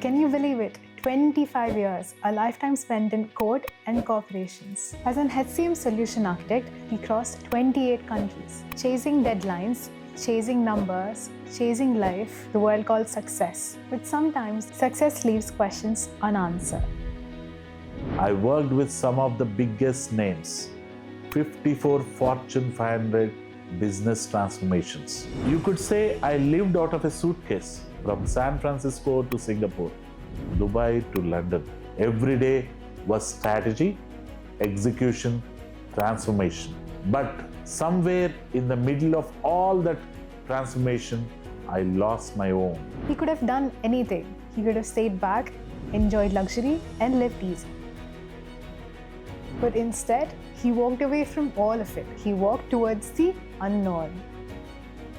Can you believe it? 25 years, a lifetime spent in code and corporations. As an HCM Solution Architect, he crossed 28 countries, chasing deadlines, chasing numbers, chasing life, the world calls success. But sometimes success leaves questions unanswered. I worked with some of the biggest names, 54 Fortune 500 business transformations. You could say I lived out of a suitcase from San Francisco to Singapore, Dubai to London. Every day was strategy, execution, transformation. But somewhere in the middle of all that transformation, I lost my own. He could have done anything. He could have stayed back, enjoyed luxury, and lived easy. But instead, he walked away from all of it. He walked towards the unknown.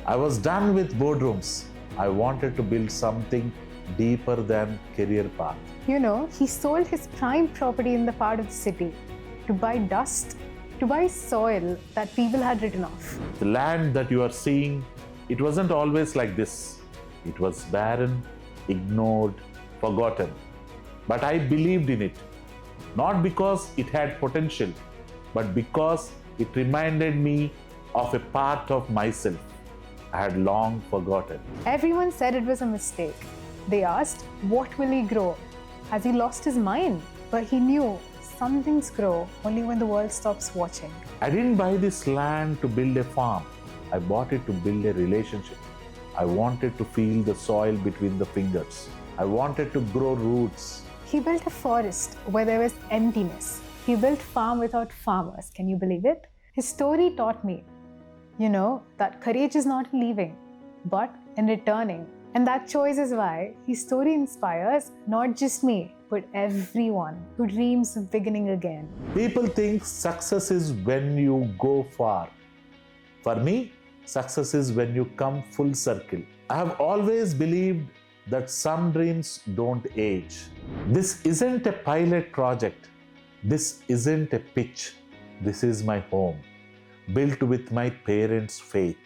I was done with boardrooms. I wanted to build something deeper than career path. You know, he sold his prime property in the part of the city to buy dust, to buy soil that people had written off. The land that you are seeing, it wasn't always like this. It was barren, ignored, forgotten. But I believed in it, not because it had potential, but because it reminded me of a part of myself I had long forgotten. Everyone said it was a mistake. They asked, what will he grow? Has he lost his mind? But he knew some things grow only when the world stops watching. I didn't buy this land to build a farm. I bought it to build a relationship. I wanted to feel the soil between the fingers. I wanted to grow roots. He built a forest where there was emptiness. He built farm without farmers. Can you believe it? His story taught me, that courage is not in leaving, but in returning. And that choice is why his story inspires not just me, but everyone who dreams of beginning again. People think success is when you go far. For me, success is when you come full circle. I have always believed that some dreams don't age. This isn't a pilot project. This isn't a pitch. This is my home, built with my parents' faith,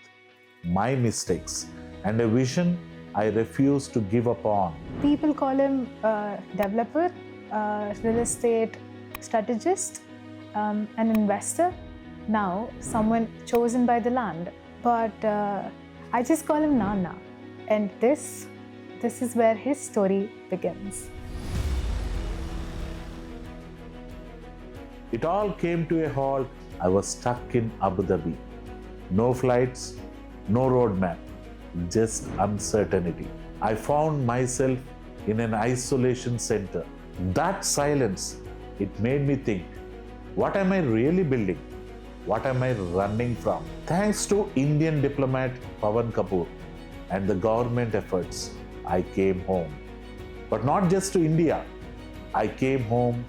my mistakes, and a vision I refuse to give up on. People call him a developer, a real estate strategist, an investor, now someone chosen by the land. But I just call him Nana. And this is where his story begins. It all came to a halt. I was stuck in Abu Dhabi. No flights, no roadmap, just uncertainty. I found myself in an isolation center. That silence, it made me think, what am I really building? What am I running from? Thanks to Indian diplomat Pawan Kapoor and the government efforts, I came home. But not just to India, I came home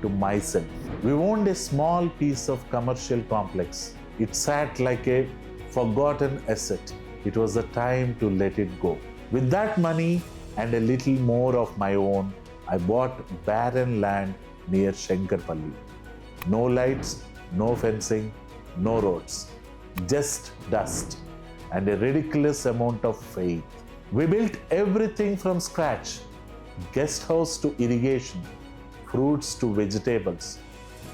to myself. We owned a small piece of commercial complex. It sat like a forgotten asset. It was the time to let it go. With that money and a little more of my own, I bought barren land near Shankarpally. No lights, no fencing, no roads, just dust and a ridiculous amount of faith. We built everything from scratch, guest house to irrigation, fruits to vegetables,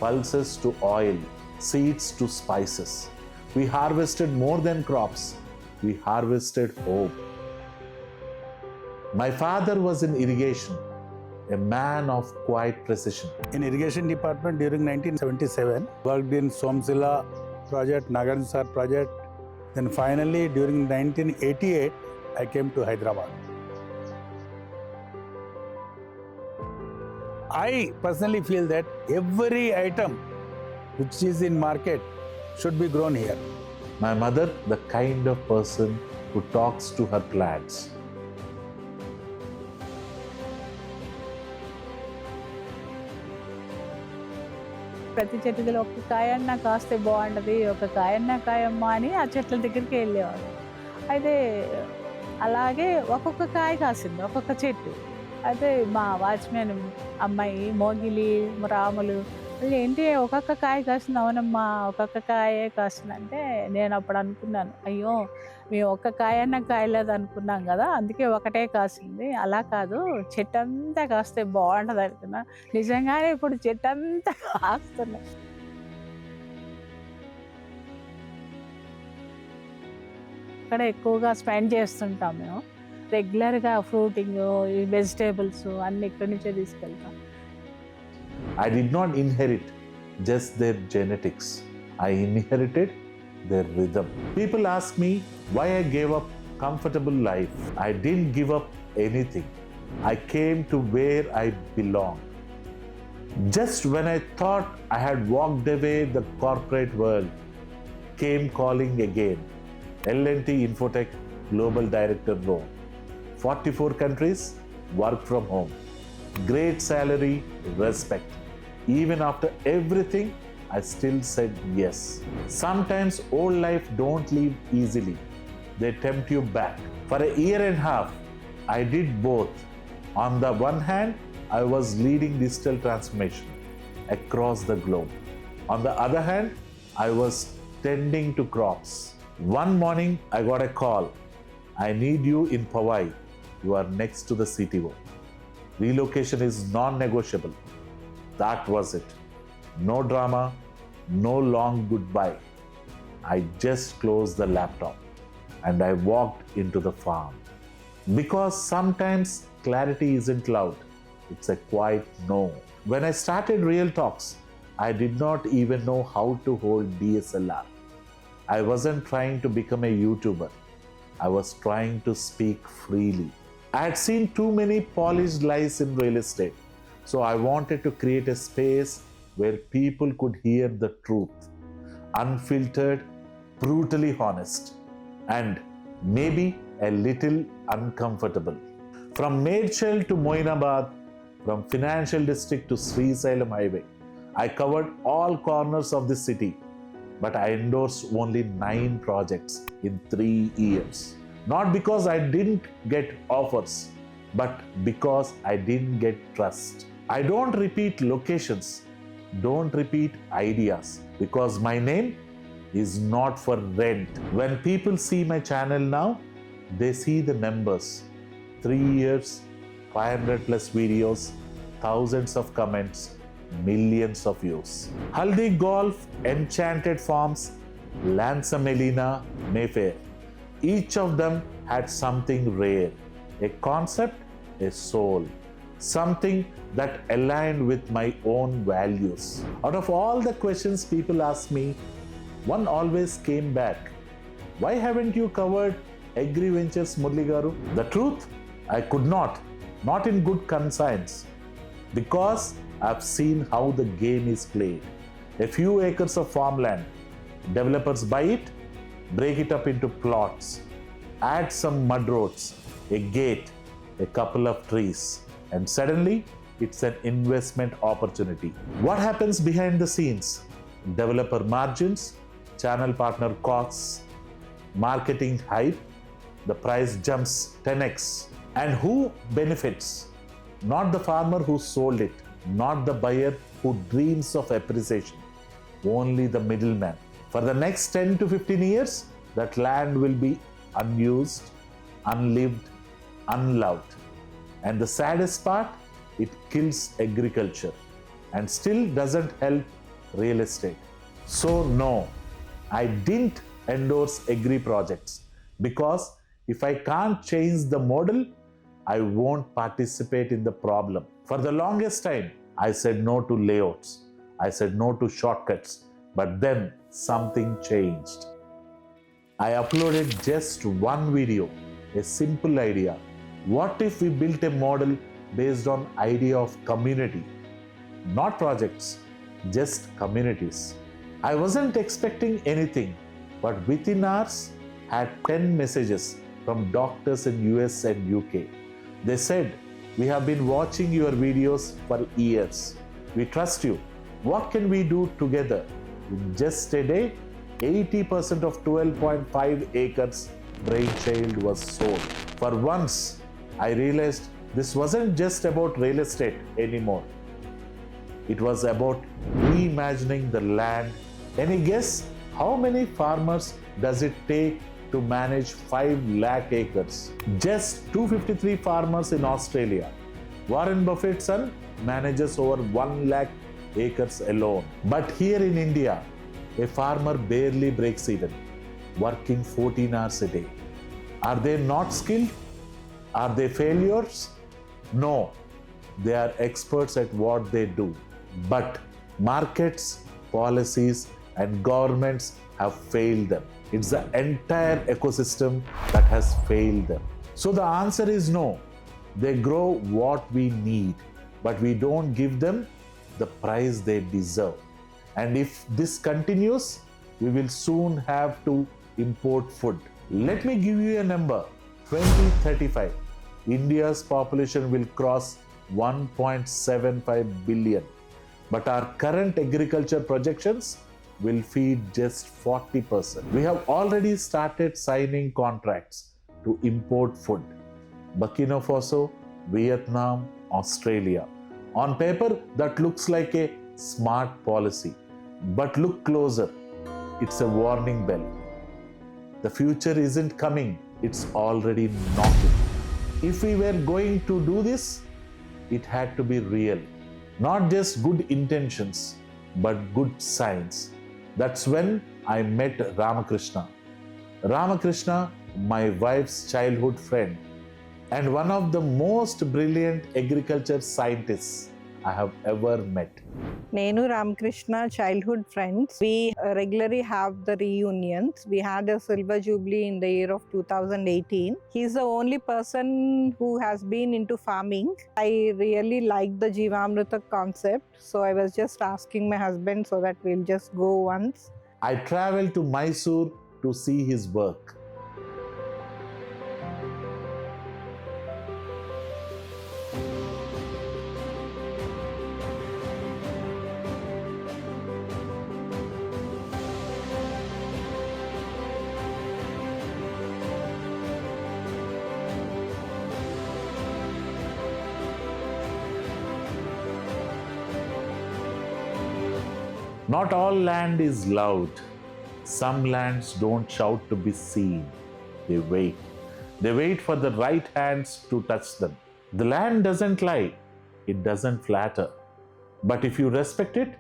pulses to oil, seeds to spices. We harvested more than crops. We harvested hope. My father was in irrigation, a man of quiet precision. In irrigation department during 1977, worked in Somzilla project, Nagansar project. Then finally during 1988, I came to Hyderabad. I personally feel that every item which is in market should be grown here. My mother, the kind of person who talks to her plants. ప్రతి చెట్టు దగ్గర ఒక కాయన్నా కాస్తే బాగుంటుంది, ఒక కాయన్నా కాయమ్మా అని ఆ చెట్ల దగ్గరికి వెళ్ళేవారు. అయితే అలాగే ఒక్కొక్క కాయ కాసింది, ఒక్కొక్క చెట్టు. అయితే మా వాచ్మెన్ అమ్మాయి మోగిలి రాములు ఏంటి ఒక్కొక్క కాయ కాస్తుంది, అవునమ్మా ఒక్కొక్క కాయే కాస్తుందంటే నేను అప్పుడు అనుకున్నాను, అయ్యో మేము ఒక్క కాయన్నా కాయలేదు అనుకున్నాం కదా, అందుకే ఒకటే కాసింది. అలా కాదు, చెట్టు అంతా కాస్తే బాగుంటుంది అనుకున్నా. నిజంగానే ఇప్పుడు చెట్టు అంతా కాస్తున్నాయి. ఇక్కడ ఎక్కువగా స్పెండ్ చేస్తుంటాం మేము. రెగ్యులర్గా ఫ్రూటింగ్, ఈ వెజిటేబుల్స్ అన్నీ ఇక్కడి నుంచే తీసుకెళ్తాం. I did not inherit just their genetics. I inherited their rhythm. People ask me why I gave up comfortable life. I didn't give up anything. I came to where I belong. Just when I thought I had walked away, the corporate world came calling again. L&T Infotech Global Director role. 44 countries, work from home. Great salary, respect. Even after everything, I still said yes. Sometimes old life don't leave easily. They tempt you back. For a year and a half, I did both. On the one hand, I was leading digital transformation across the globe. On the other hand, I was tending to crops. One morning, I got a call. I need you in Powai. You are next to the CTO. Relocation is non-negotiable. That was it. No drama, no long goodbye. I just closed the laptop and I walked into the farm. Because sometimes clarity isn't loud, it's a quiet no. When I started Real Talks, I did not even know how to hold DSLR. I wasn't trying to become a YouTuber. I was trying to speak freely. I had seen too many polished lies in real estate, so I wanted to create a space where people could hear the truth. Unfiltered, brutally honest, and maybe a little uncomfortable. From Medchal to Moinabad, from Financial District to Sri Salem Highway, I covered all corners of the city, but I endorsed only 9 projects in 3 years. Not because I didn't get offers, but because I didn't get trust. I don't repeat locations, don't repeat ideas, because my name is not for rent. When people see my channel now, they see the numbers. 3 years, 500 plus videos, thousands of comments, millions of views. Haldi Golf, Enchanted Farms, Lanza Melina, Mayfair. Each of them had something rare, a concept, a soul, something that aligned with my own values. Out of all the questions people asked me, one always came back. Why haven't you covered Agri Ventures, Murali Garu? The truth, I could not in good conscience, because I've seen how the game is played. A few acres of farmland, developers buy it, break it up into plots, add some mud roads, a gate, a couple of trees, and suddenly it's an investment opportunity. What happens behind the scenes? Developer margins, channel partner costs, marketing hype, the price jumps 10x. And who benefits? Not the farmer who sold it, not the buyer who dreams of appreciation, only the middleman. For the next 10 to 15 years, that land will be unused, unlived, unloved. And the saddest part, it kills agriculture and still doesn't help real estate. So no, I didn't endorse agri projects, because if I can't change the model, I won't participate in the problem. For the longest time, I said no to layouts. I said no to shortcuts. But then something changed. I uploaded just one video, a simple idea. What if we built a model based on idea of community? Not projects, just communities. I wasn't expecting anything, but within hours, had 10 messages from doctors in US and UK. They said, "We have been watching your videos for years. We trust you. What can we do together?" In just a day, 80% of 12.5 acres brainchild was sold. For once, I realized this wasn't just about real estate anymore. It was about reimagining the land. Any guess how many farmers does it take to manage 5 lakh acres? Just 253 farmers in Australia. Warren Buffett's son manages over 1 lakh acres alone. But here in India, a farmer barely breaks even, working 14 hours a day. Are they not skilled? Are they failures? No, they are experts at what they do. But markets, policies, and governments have failed them. It's the entire ecosystem that has failed them. So the answer is no. They grow what we need, but we don't give them the price they deserve. And if this continues, we will soon have to import food. Let me give you a number. 2035, India's population will cross 1.75 billion. But our current agriculture projections will feed just 40%. We have already started signing contracts to import food. Burkina Faso, Vietnam, Australia. On paper, that looks like a smart policy. But look closer. It's a warning bell. The future isn't coming, it's already knocking. If we were going to do this, it had to be real. Not just good intentions, but good science. That's when I met Ramakrishna. Ramakrishna, my wife's childhood friend, and one of the most brilliant agriculture scientists I have ever met. Nenu Ramakrishna childhood friends. We regularly have the reunions. We had a silver jubilee in the year of 2018. He's the only person who has been into farming. I really like the Jivamrita concept. So I was just asking my husband so that we'll just go once. I traveled to Mysore to see his work. Not all land is loud. Some lands don't shout to be seen. They wait. They wait for the right hands to touch them. The land doesn't lie. It doesn't flatter. But if you respect it,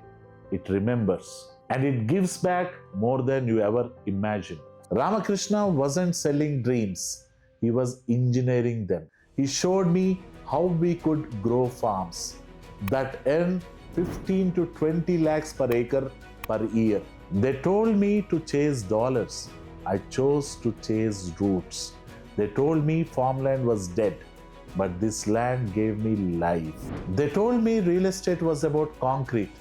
it remembers. And it gives back more than you ever imagined. Ramakrishna wasn't selling dreams. He was engineering them. He showed me how we could grow farms that earn 15 to 20 lakhs per acre per year. They told me to chase dollars. I chose to chase roots. They told me farmland was dead, but this land gave me life. They told me real estate was about concrete,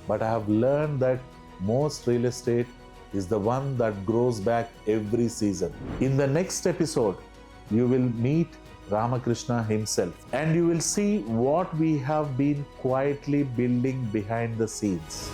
but I have learned that most real estate is the one that grows back every season. In the next episode, you will meet Ramakrishna himself, and you will see what we have been quietly building behind the scenes.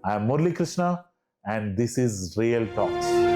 I am Murali Krishna, and this is Real Talks.